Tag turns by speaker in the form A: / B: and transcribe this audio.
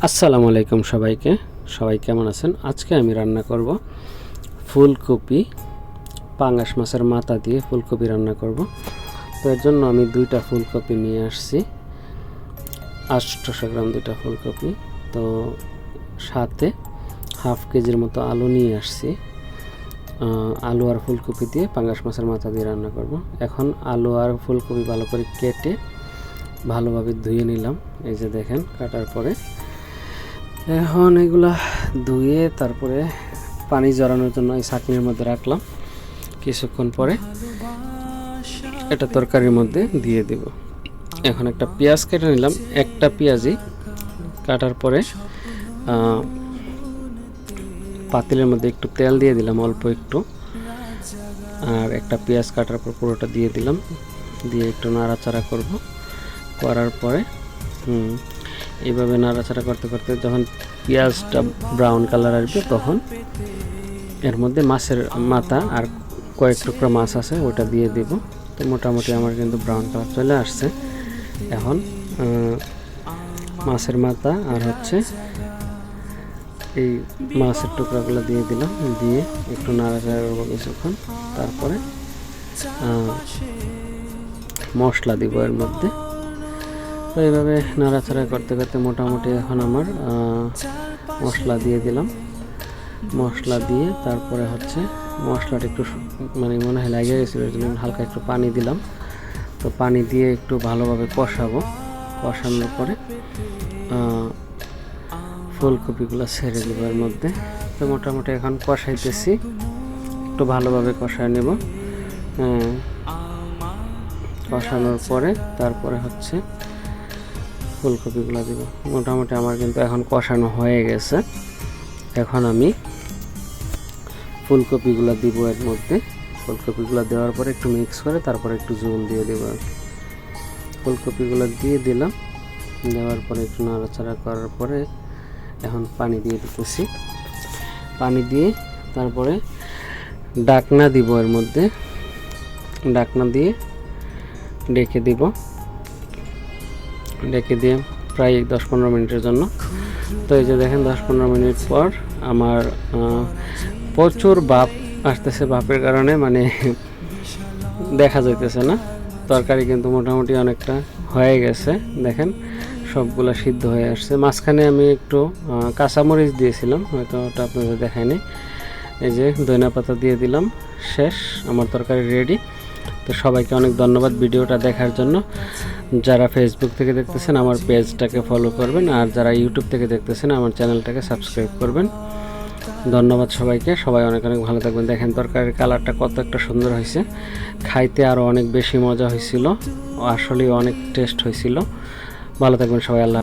A: আসসালামু আলাইকুম সবাই কেমন আছেন? আজকে আমি রান্না করব ফুলকপি, পাঙ্গাস মাছের মাথা দিয়ে ফুলকপি রান্না করব। তো এর জন্য আমি 2টা ফুলকপি নিয়ে আসছি, 800 গ্রাম 2টা ফুলকপি। তো সাথে হাফ কেজির মতো আলু নিয়ে আসছি। আলু আর ফুলকপি দিয়ে পাঙ্গাস মাছের মাথা দিয়ে রান্না করব। এখন আলু আর ফুলকপি ভালো করে কেটে ভালোভাবে ধুয়ে নিলাম। এই যে দেখেন, কাটার পরে এখন এগুলা ধুয়ে তারপরে পানি জড়ানোর জন্য এই ছাঁকনির মধ্যে রাখলাম। কিছুক্ষণ পরে এটা তরকারির মধ্যে দিয়ে দেব। এখন একটা পেঁয়াজ কেটে নিলাম, একটা পেঁয়াজই কাটার পরে পাতিলের মধ্যে একটু তেল দিয়ে দিলাম, অল্প একটু, আর একটা পেঁয়াজ কাটার পর পুরোটা দিয়ে দিলাম। দিয়ে একটু নাড়াচাড়া করার পরে এইভাবে নাড়াচাড়া করতে করতে যখন পেঁয়াজটা ব্রাউন কালার আসবে তখন এর মধ্যে মাছের মাথা আর কয়েক টুকরা মাছ আছে ওটা দিয়ে দেব। তো মোটামুটি আমার কিন্তু ব্রাউন কালার চলে আসছে। এখন মাছের মাথা আর এই মাছের টুকরাগুলো দিয়ে দিলাম, দিয়ে একটু নাড়াচাড়া করবো কিছুক্ষণ। তারপরে মশলা দিব এর মধ্যে। তো এইভাবে নাড়াচাড়া করতে করতে মোটামুটি এখন আমার মশলা দিয়ে দিলাম। মশলা দিয়ে তারপরে মশলাটা একটু মনে হয় লাগিয়ে গেছিলো, হালকা একটু পানি দিলাম। তো পানি দিয়ে একটু ভালোভাবে কষানোর পরে ফুলকপিগুলো ছেড়ে দেবো এর মধ্যে। তো মোটামুটি এখন কষাইতেছি, একটু ভালোভাবে কষায় নেব। কষানোর পরে তারপরে ফুলকপিগুলো দিব। মোটামুটি আমার কিন্তু এখন কষানো হয়ে গেছে। এখন আমি ফুলকপিগুলো দিব এর মধ্যে। ফুলকপিগুলো দেওয়ার পরে একটু মিক্স করে তারপরে একটু ঝোল দিয়ে দেবো। ফুলকপিগুলো দিয়ে দিলাম, দেওয়ার পরে একটু নাড়াচাড়া করার পরে এখন পানি দিয়ে দিতেছি। পানি দিয়ে তারপরে ডাকনা দিব এর মধ্যে, ডাকনা দিয়ে ডেকে দিয়ে প্রায় 10-15 মিনিটের জন্য। তো এই যে দেখেন 10-15 মিনিট পর আমার প্রচুর ভাপ আসতেছে। ভাপের কারণে দেখা যাইতেছে না। তরকারি কিন্তু মোটামুটি অনেকটা হয়ে গেছে। দেখেন সবগুলা সিদ্ধ হয়ে আসছে। মাঝখানে আমি একটু কাঁচামরিচ দিয়েছিলাম, হয়তো ওটা আপনাদের দেখায়নি। এই যে ধনিয়া পাতা দিয়ে দিলাম। শেষ, আমার তরকারি রেডি। তো সবাইকে অনেক ধন্যবাদ ভিডিওটা দেখার জন্য। যারা ফেসবুক থেকে দেখতেছেন আমার পেজটাকে ফলো করবেন, আর যারা ইউটিউব থেকে দেখতেছেন আমার চ্যানেলটাকে সাবস্ক্রাইব করবেন। ধন্যবাদ সবাইকে। সবাই অনেক ভালো থাকবেন। দেখেন তরকারির কালারটা কত একটা সুন্দর হয়েছে, খাইতে আরও অনেক বেশি মজা হয়েছিল, আসলে অনেক টেস্ট হয়েছিল। ভালো থাকবেন সবাই। আল্লাহ।